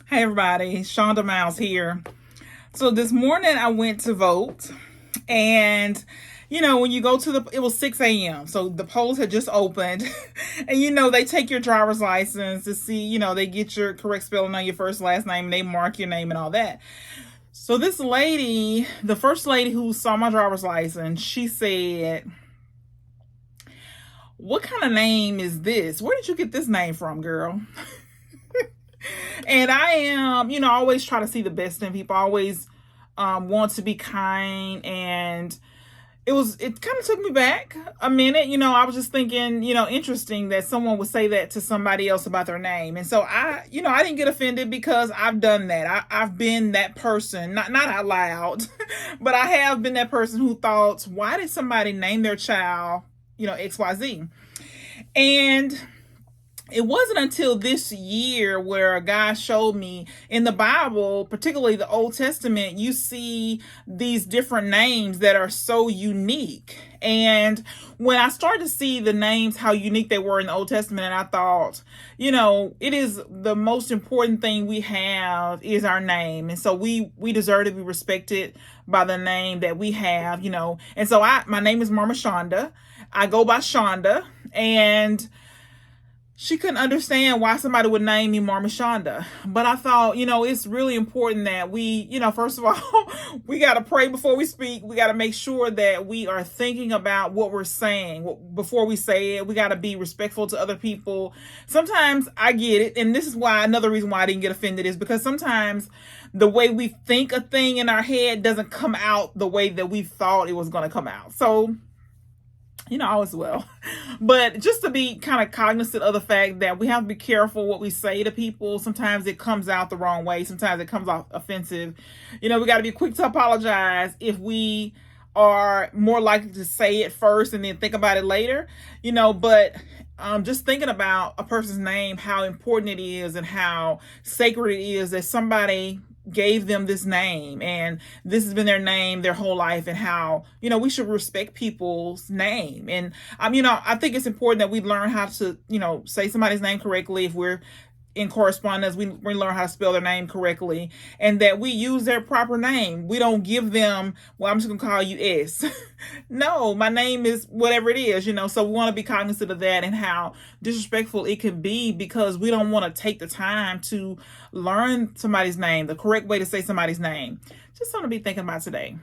Hey everybody, Shonda Miles here. So this morning I went to vote, and when you go to it was 6 a.m. So the polls had just opened, and they take your driver's license to see, they get your correct spelling on your first last name, and they mark your name and all that. So this lady, the first lady who saw my driver's license, she said, "What kind of name is this? Where did you get this name from, girl?" And I am, I always try to see the best in people. I always want to be kind. And it kind of took me back a minute. I was just thinking, interesting that someone would say that to somebody else about their name. And so I didn't get offended because I've done that. I've been that person, not out loud, but I have been that person who thought, why did somebody name their child, XYZ? And it wasn't until this year where a guy showed me in the Bible, particularly the Old Testament, you see these different names that are so unique. And when I started to see the names, how unique they were in the Old Testament, and I thought, it is the most important thing we have is our name. And so we deserve to be respected by the name that we have, And so my name is Mama Shonda. I go by Shonda, and she couldn't understand why somebody would name me Mama Shonda. But I thought, it's really important that we, first of all, we got to pray before we speak. We got to make sure that we are thinking about what we're saying before we say it. We got to be respectful to other people. Sometimes I get it. And this is why another reason why I didn't get offended is because sometimes the way we think a thing in our head doesn't come out the way that we thought it was going to come out. So, all is well. But just to be kind of cognizant of the fact that we have to be careful what we say to people. Sometimes it comes out the wrong way. Sometimes it comes off offensive. We got to be quick to apologize if we are more likely to say it first and then think about it later. But just thinking about a person's name, how important it is and how sacred it is that somebody gave them this name, and this has been their name their whole life, and how we should respect people's name. And I think it's important that we learn how to say somebody's name correctly. If we're in correspondence, we learn how to spell their name correctly, and that we use their proper name. We don't give them, well, I'm just gonna call you S. No, my name is whatever it is, so we want to be cognizant of that and how disrespectful it can be, because we don't want to take the time to learn somebody's name, the correct way to say somebody's name. Just something to be thinking about today.